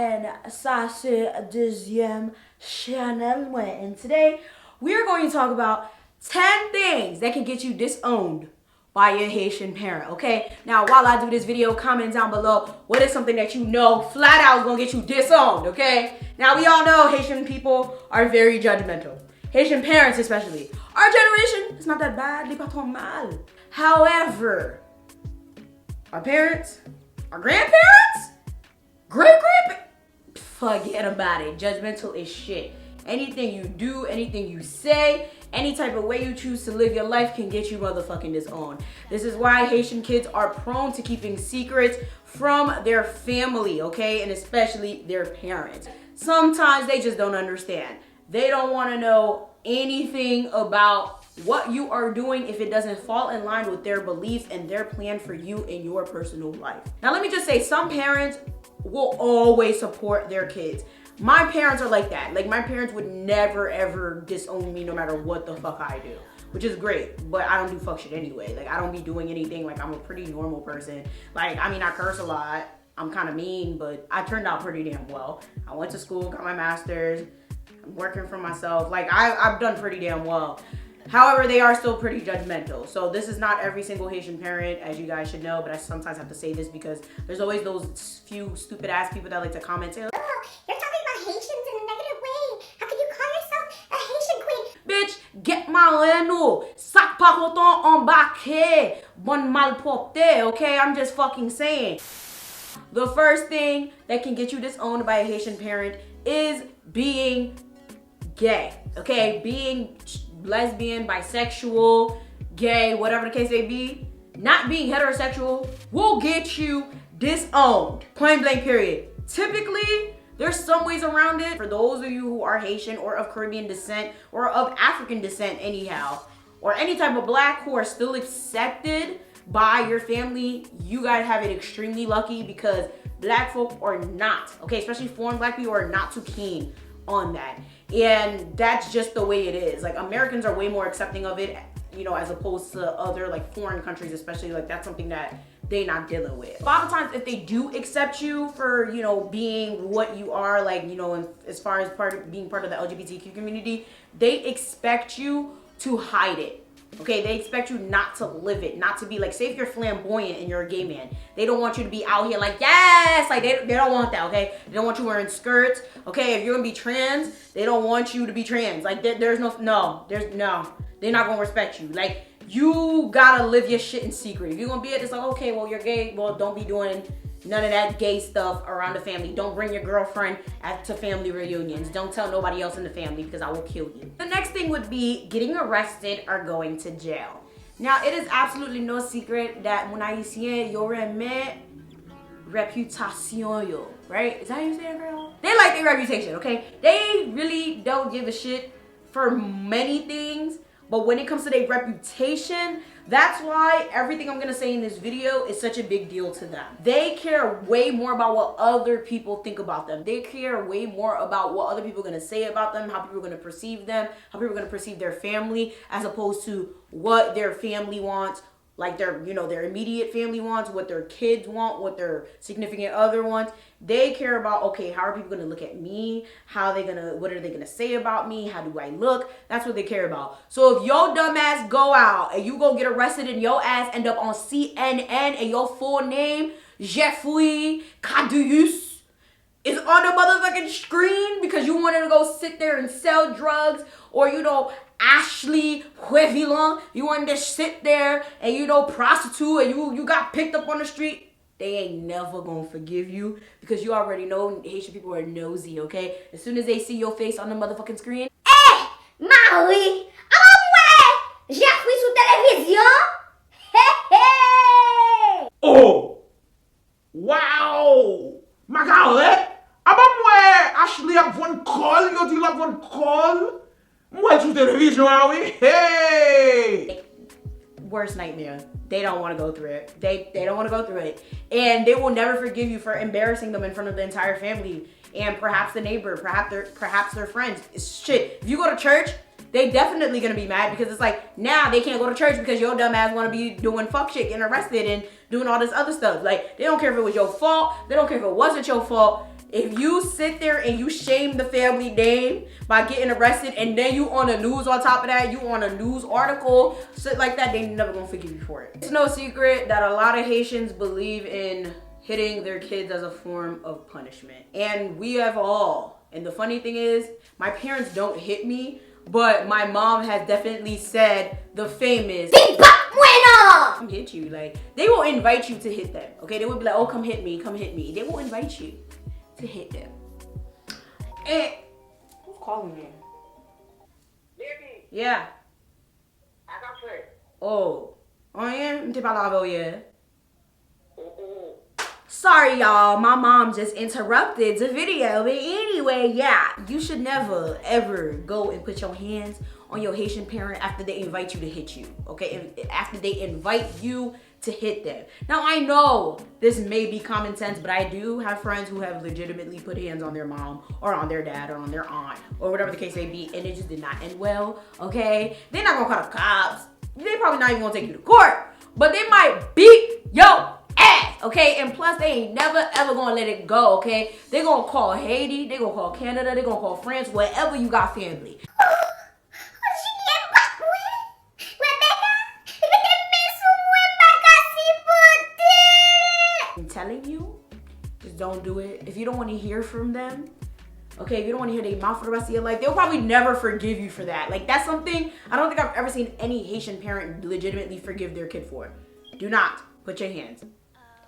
and ça c'est deuxième channel. And today we're going to talk about 10 things that can get you disowned by your Haitian parent, okay? Now, while I do this video, comment down below what is something that you know flat out is gonna get you disowned, okay? Now, we all know Haitian people are very judgmental. Haitian parents especially. Our generation is not that bad, les pas trop mal. However, our parents, our grandparents, great-grandparents, forget about it. Judgmental is shit. Anything you do, anything you say, any type of way you choose to live your life can get you motherfucking disowned. This is why Haitian kids are prone to keeping secrets from their family, okay? And especially their parents. Sometimes they just don't understand. They don't want to know anything about what you are doing if it doesn't fall in line with their beliefs and their plan for you in your personal life. Now, let me just say, some parents will always support their kids. My parents are like that. Like, my parents would never ever disown me no matter what the fuck I do, which is great, but I don't do fuck shit anyway. Like, I don't be doing anything. Like, I'm a pretty normal person. Like, I mean, I curse a lot. I'm kind of mean, but I turned out pretty damn well. I went to school, got my master's. I'm working for myself. Like, I've done pretty damn well. However, they are still pretty judgmental. So this is not every single Haitian parent, as you guys should know, but I sometimes have to say this because there's always those few stupid ass people that like to comment, say, oh, you're talking about Haitians in a negative way. How can you call yourself a Haitian queen? Bitch, get maleno. Sac pa content embarqué. Bon malpropre, okay? I'm just fucking saying. The first thing that can get you disowned by a Haitian parent is being gay, okay? Being lesbian, bisexual, gay, whatever the case may be. Not being heterosexual will get you disowned. Point blank period. Typically, there's some ways around it. For those of you who are Haitian or of Caribbean descent or of African descent anyhow, or any type of black who are still accepted by your family, you guys have it extremely lucky because black folk are not, okay, especially foreign black people are not too keen on that. And that's just the way it is. Like, Americans are way more accepting of it, you know, as opposed to other like foreign countries, especially. Like, that's something that they're not dealing with. A lot of times, if they do accept you for, you know, being what you are, like, you know, as far as being part of the LGBTQ community, they expect you to hide it. Okay, they expect you not to live it, not to be like, say if you're flamboyant and you're a gay man, they don't want you to be out here like, yes, like they don't want that, okay? They don't want you wearing skirts, okay? If you're gonna be trans, they don't want you to be trans. Like, they're not gonna respect you. Like, you gotta live your shit in secret. If you're gonna be it, it's like, okay, well, you're gay, well, don't be doing none of that gay stuff around the family. Don't bring your girlfriend to family reunions. Don't tell nobody else in the family because I will kill you. The next thing would be getting arrested or going to jail. Now, it is absolutely no secret that when Haitian, yo remet reputation yo, right? Is that how you say it, girl? They like their reputation, okay? They really don't give a shit for many things, but when it comes to their reputation, that's why everything I'm gonna say in this video is such a big deal to them. They care way more about what other people think about them. They care way more about what other people are gonna say about them, how people are gonna perceive them, how people are gonna perceive their family, as opposed to what their family wants, like their, you know, their immediate family wants, what their kids want, what their significant other wants. They care about, okay, how are people gonna look at me? What are they gonna say about me? How do I look? That's what they care about. So if your dumb ass go out and you go get arrested and your ass end up on CNN and your full name, Jeffrey Cadueus, is on the motherfucking screen because you wanted to go sit there and sell drugs, or, you know, Ashley Huevilon, you wanted to sit there and, you know, prostitute, and you got picked up on the street. They ain't never gonna forgive you because you already know Haitian people are nosy, okay? As soon as they see your face on the motherfucking screen. Eh, Maui, j'ai appris sur télévision. Hey, hey. Oh, wow, Magalé, abamwe Ashley a one call, yo di la one call. Moi sur télévision, oui. Hey. Worst nightmare. They don't want to go through it. They don't want to go through it. And they will never forgive you for embarrassing them in front of the entire family and perhaps the neighbor, perhaps their friends. It's shit. If you go to church, they definitely gonna be mad because it's like, now they can't go to church because your dumb ass wanna be doing fuck shit, getting arrested and doing all this other stuff. Like, they don't care if it was your fault. They don't care if it wasn't your fault. If you sit there and you shame the family name by getting arrested and then you on the news on top of that, you on a news article, shit like that, they never gonna forgive you for it. It's no secret that a lot of Haitians believe in hitting their kids as a form of punishment. And we have all. And the funny thing is, my parents don't hit me, but my mom has definitely said the famous come hit you. Like, they will invite you to hit them. Okay, they would be like, oh, come hit me, come hit me. They will invite you to hit them. And who's calling me? Baby, Yeah. I got you. Oh. Oh yeah? M'te pas là, yeah. Sorry, y'all. My mom just interrupted the video. But anyway, yeah. You should never, ever go and put your hands on your Haitian parent after they invite you to hit you. Okay? After they invite you to hit them. Now, I know this may be common sense, but I do have friends who have legitimately put hands on their mom or on their dad or on their aunt or whatever the case may be, and it just did not end well. Okay? They're not gonna call the cops. They probably not even gonna take you to court, but they might beat your ass, okay? And plus, they ain't never ever gonna let it go, okay? They gonna call Haiti, they gonna call Canada, they gonna call France, wherever you got family. I'm telling you, just don't do it. If you don't want to hear from them, okay, if you don't want to hear their mouth for the rest of your life, they'll probably never forgive you for that. Like, that's something I don't think I've ever seen any Haitian parent legitimately forgive their kid for. Do not put your hands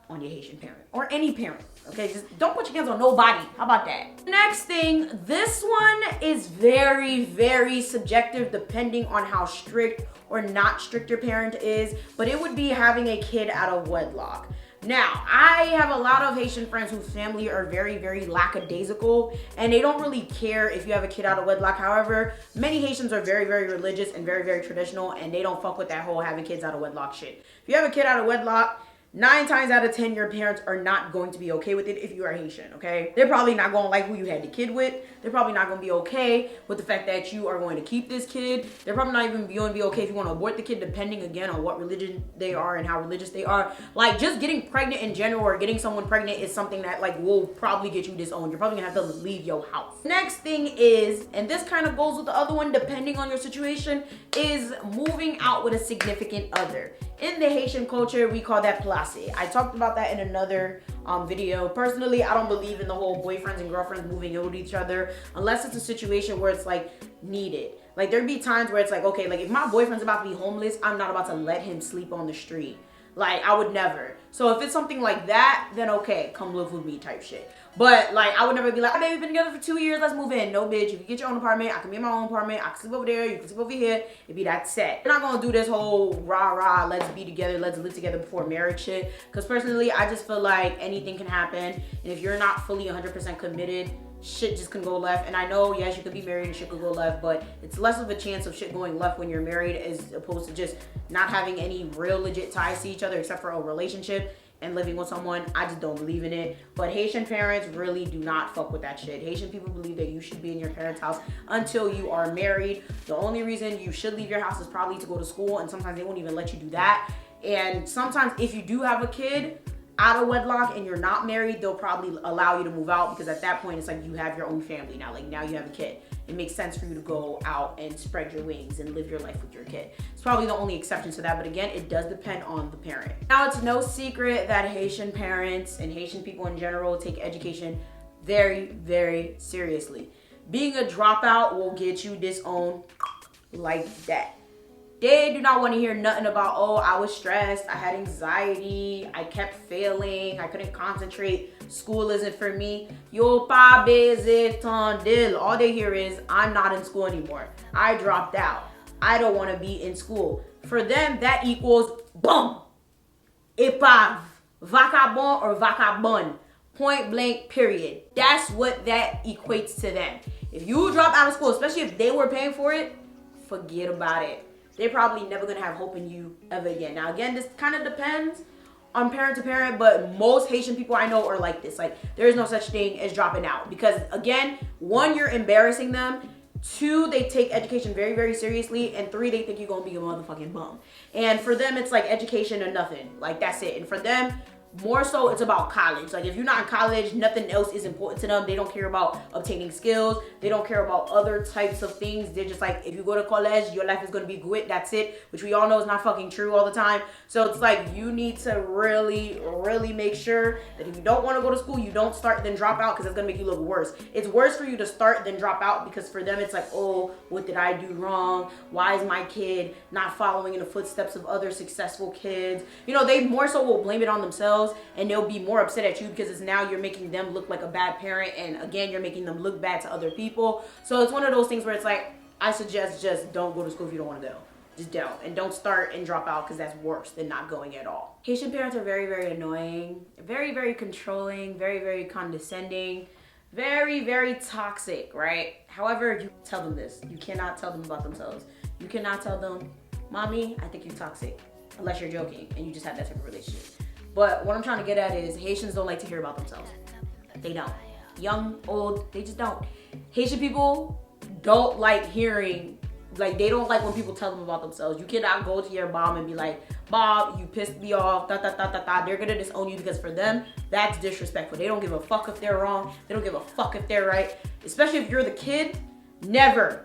on your Haitian parent or any parent, okay? Just don't put your hands on nobody. How about that? Next thing, this one is very, very subjective depending on how strict or not strict your parent is, but it would be having a kid out of wedlock. Now, I have a lot of Haitian friends whose family are very, very lackadaisical, and they don't really care if you have a kid out of wedlock. However, many Haitians are very, very religious and very, very traditional, and they don't fuck with that whole having kids out of wedlock shit. If you have a kid out of wedlock, 9 times out of 10, your parents are not going to be okay with it if you are Haitian, okay? They're probably not going to like who you had the kid with. They're probably not going to be okay with the fact that you are going to keep this kid. They're probably not even going to be okay if you want to abort the kid, depending, again, on what religion they are and how religious they are. Like, just getting pregnant in general or getting someone pregnant is something that, like, will probably get you disowned. You're probably going to have to leave your house. Next thing is, and this kind of goes with the other one, depending on your situation, is moving out with a significant other. In the Haitian culture, we call that place. I talked about that in another video. Personally, I don't believe in the whole boyfriends and girlfriends moving in with each other unless it's a situation where it's like needed. Like, there'd be times where it's like, okay, like if my boyfriend's about to be homeless, I'm not about to let him sleep on the street. Like, I would never. So if it's something like that, then okay, come live with me type shit. But like, I would never be like, oh, baby, we've been together for 2 years, let's move in. No, bitch, if you get your own apartment, I can be in my own apartment, I can sleep over there, you can sleep over here, it'd be that set. We're not gonna do this whole rah, let's be together, let's live together before marriage shit. Because personally, I just feel like anything can happen. And if you're not fully 100% committed, shit just can go left. And I know, yes, you could be married and shit could go left, but it's less of a chance of shit going left when you're married as opposed to just not having any real legit ties to each other except for a relationship and living with someone. I just don't believe in it. But Haitian parents really do not fuck with that shit. Haitian people believe that you should be in your parents' house until you are married. The only reason you should leave your house is probably to go to school, and sometimes they won't even let you do that. And sometimes if you do have a kid out of wedlock and you're not married, they'll probably allow you to move out, because at that point it's like you have your own family now. Like, now you have a kid. It makes sense for you to go out and spread your wings and live your life with your kid. It's probably the only exception to that, but again, it does depend on the parent. Now, it's no secret that Haitian parents and Haitian people in general take education very, very seriously. Being a dropout will get you disowned like that. They do not want to hear nothing about, oh, I was stressed, I had anxiety, I kept failing, I couldn't concentrate, school isn't for me. Yo pa baiser ton dil. All they hear is, I'm not in school anymore. I dropped out. I don't want to be in school. For them, that equals boom, épave, vagabond or vagabond. Point blank, period. That's what that equates to them. If you drop out of school, especially if they were paying for it, forget about it. They're probably never gonna have hope in you ever again. Now, again, this kind of depends on parent to parent, but most Haitian people I know are like this. Like, there is no such thing as dropping out, because again, 1, you're embarrassing them. 2, they take education very, very seriously. And 3, they think you're gonna be a motherfucking bum. And for them, it's like education or nothing. Like, that's it. And for them, more so it's about college. Like if you're not in college, nothing else is important to them. They don't care about obtaining skills. They don't care about other types of things. They're just like, if you go to college, your life is going to be good. That's it. Which we all know is not fucking true all the time. So it's like, you need to really, really make sure that if you don't want to go to school, you don't start then drop out, because it's going to make you look worse. It's worse for you to start than drop out, because for them it's like, oh, what did I do wrong? Why is my kid not following in the footsteps of other successful kids? You know, they more so will blame it on themselves, and they'll be more upset at you because it's now you're making them look like a bad parent, and again, you're making them look bad to other people. So it's one of those things where it's like, I suggest just don't go to school if you don't want to go. Just don't. And don't start and drop out, because that's worse than not going at all. Haitian parents are very, very annoying, very, very controlling, very, very condescending, very, very toxic, right? However, you tell them this. You cannot tell them about themselves. You cannot tell them, mommy, I think you're toxic, unless you're joking and you just have that type of relationship. But what I'm trying to get at is Haitians don't like to hear about themselves. They don't. Young, old, they just don't. Haitian people don't like hearing, like they don't like when people tell them about themselves. You cannot go to your mom and be like, Bob, you pissed me off, da da da da da. They're gonna disown you, because for them, that's disrespectful. They don't give a fuck if they're wrong. They don't give a fuck if they're right. Especially if you're the kid, never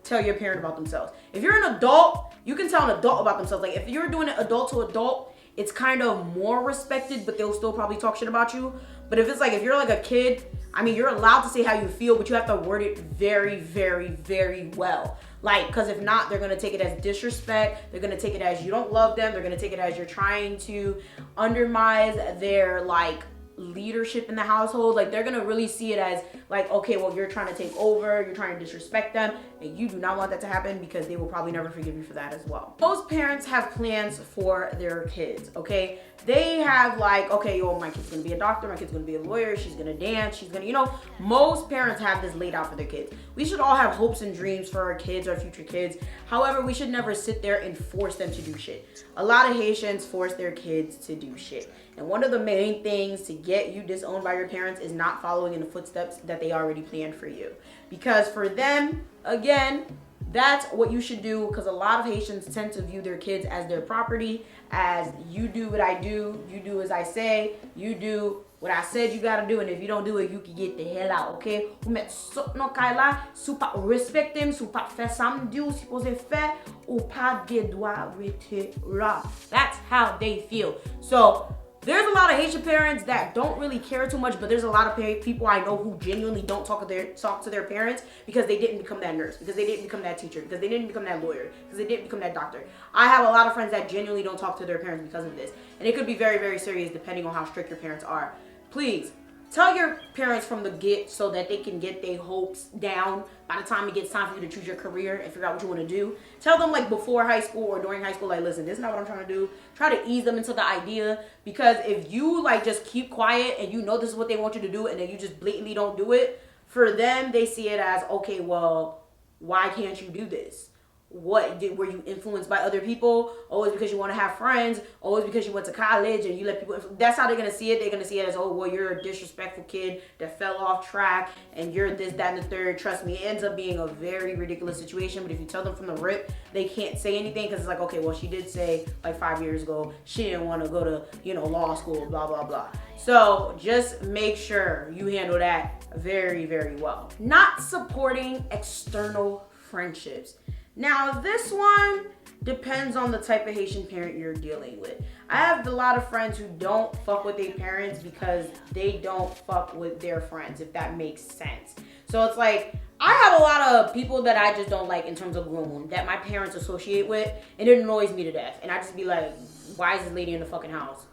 tell your parent about themselves. If you're an adult, you can tell an adult about themselves. Like if you're doing it adult to adult, it's kind of more respected, but they'll still probably talk shit about you. But if it's like, if you're like a kid, I mean, you're allowed to say how you feel, but you have to word it very, very, very well. Like, because if not, they're going to take it as disrespect. They're going to take it as you don't love them. They're going to take it as you're trying to undermine their, like, leadership in the household. Like, they're going to really see it as, like, okay, well, you're trying to take over. You're trying to disrespect them. And you do not want that to happen, because they will probably never forgive you for that as well. Most parents have plans for their kids, okay? They have like, okay, yo, my kid's gonna be a doctor, my kid's gonna be a lawyer, she's gonna dance, she's gonna, you know, most parents have this laid out for their kids. We should all have hopes and dreams for our kids, our future kids. However, we should never sit there and force them to do shit. A lot of Haitians force their kids to do shit. And one of the main things to get you disowned by your parents is not following in the footsteps that they already planned for you. Because for them, again, that's what you should do, because a lot of Haitians tend to view their kids as their property, as you do what I do, you do as I say, you do what I said you gotta do, and if you don't do it, you can get the hell out, okay? Ou met sot nan kay la, sou pa respecte m, sou pa fè sa m di ou supposé fè, ou pa de doit rete la. That's how they feel. So there's a lot of Haitian parents that don't really care too much, but there's a lot of people I know who genuinely don't talk to their parents because they didn't become that nurse, because they didn't become that teacher, because they didn't become that lawyer, because they didn't become that doctor. I have a lot of friends that genuinely don't talk to their parents because of this. And it could be very, very serious depending on how strict your parents are. Please, tell your parents from the get so that they can get their hopes down by the time it gets time for you to choose your career and figure out what you want to do. Tell them like before high school or during high school, like, listen, this is not what I'm trying to do. Try to ease them into the idea, because if you like just keep quiet and you know this is what they want you to do and then you just blatantly don't do it, for them, they see it as, okay, well, why can't you do this? Were you influenced by other people? Oh, it's because you want to have friends. Oh, it's because you went to college and you let people. That's how they're going to see it. They're going to see it as, oh, well, you're a disrespectful kid that fell off track and you're this, that, and the third. Trust me, it ends up being a very ridiculous situation. But if you tell them from the rip, they can't say anything, because it's like, okay, well, she did say like 5 years ago she didn't want to go to, you know, law school, blah, blah, blah. So just make sure you handle that very, very well. Not supporting external friendships. Now, this one depends on the type of Haitian parent you're dealing with. I have a lot of friends who don't fuck with their parents because they don't fuck with their friends, if that makes sense. So it's like, I have a lot of people that I just don't like in terms of grooming that my parents associate with, and it annoys me to death. And I just be like, why is this lady in the fucking house?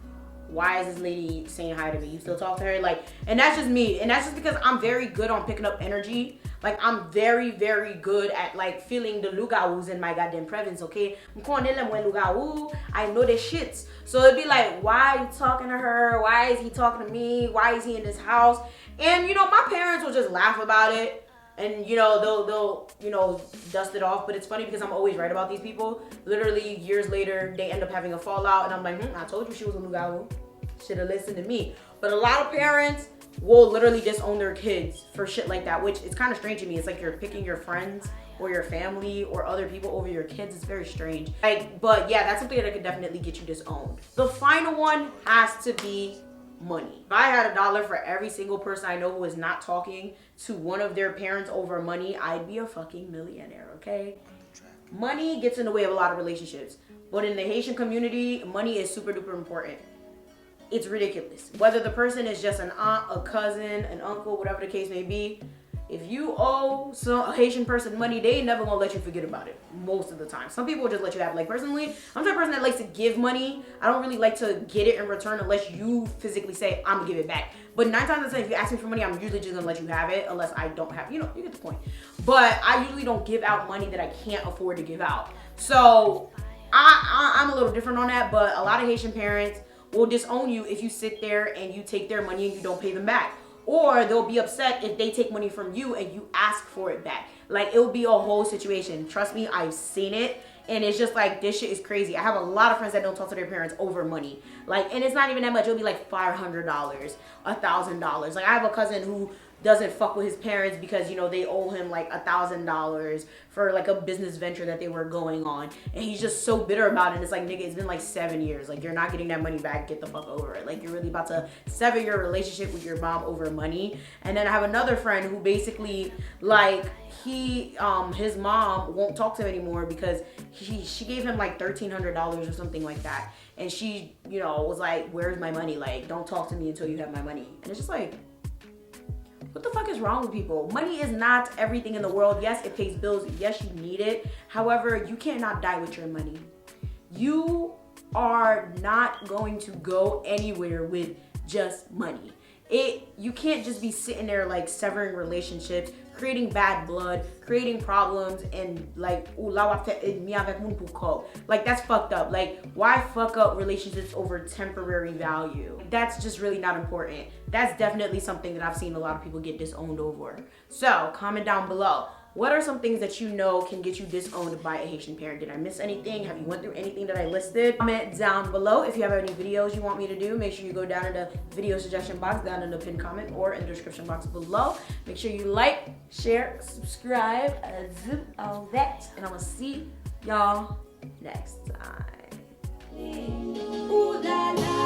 Why is this lady saying hi to me? You still talk to her? Like, and that's just me. And that's just because I'm very good on picking up energy. Like, I'm very, very good at, like, feeling the lugaus in my goddamn province, okay? I know the shits. So it'd be like, why are you talking to her? Why is he talking to me? Why is he in this house? And, you know, my parents will just laugh about it. And, you know, they'll you know, dust it off. But it's funny because I'm always right about these people. Literally, years later, they end up having a fallout. And I'm like, I told you she was a lugau. Should have listened to me. But a lot of parents will literally disown their kids for shit like that, which is kind of strange to me. It's like you're picking your friends or your family or other people over your kids. It's very strange. Like, but yeah, that's something that could definitely get you disowned. The final one has to be money. If I had $1 for every single person I know who is not talking to one of their parents over money, I'd be a fucking millionaire, okay? Money gets in the way of a lot of relationships, but in the Haitian community, money is super duper important. It's ridiculous. Whether the person is just an aunt, a cousin, an uncle, whatever the case may be, if you owe a Haitian person money, they ain't never gonna let you forget about it most of the time. Some people will just let you have it. Like personally, I'm the type of person that likes to give money. I don't really like to get it in return unless you physically say, I'm gonna give it back. But 9 times out of 10, if you ask me for money, I'm usually just gonna let you have it unless I don't have, you get the point. But I usually don't give out money that I can't afford to give out. So I'm a little different on that, but a lot of Haitian parents will disown you if you sit there and you take their money and you don't pay them back. Or they'll be upset if they take money from you and you ask for it back. Like, it'll be a whole situation. Trust me, I've seen it. And it's just like, this shit is crazy. I have a lot of friends that don't talk to their parents over money. Like, and it's not even that much. It'll be like $500, $1,000. Like, I have a cousin who doesn't fuck with his parents because, they owe him like $1,000 for like a business venture that they were going on. And he's just so bitter about it. And it's like, nigga, it's been like 7 years. Like, you're not getting that money back. Get the fuck over it. Like, you're really about to sever your relationship with your mom over money. And then I have another friend who basically, like, his mom won't talk to him anymore because she gave him like $1,300 or something like that. And she, was like, where's my money? Like, don't talk to me until you have my money. And it's just like, what the fuck is wrong with people? Money is not everything in the world. Yes, it pays bills. Yes, you need it. However, you cannot die with your money. You are not going to go anywhere with just money. You can't just be sitting there like severing relationships, creating bad blood, creating problems, and like, like that's fucked up. Like, why fuck up relationships over temporary value? That's just really not important. That's definitely something that I've seen a lot of people get disowned over. So comment down below. What are some things that you know can get you disowned by a Haitian parent? Did I miss anything? Have you went through anything that I listed? Comment down below. If you have any videos you want me to do, make sure you go down in the video suggestion box, down in the pinned comment, or in the description box below. Make sure you like, share, subscribe, do all that. And I'm gonna see y'all next time. Ooh, la, la.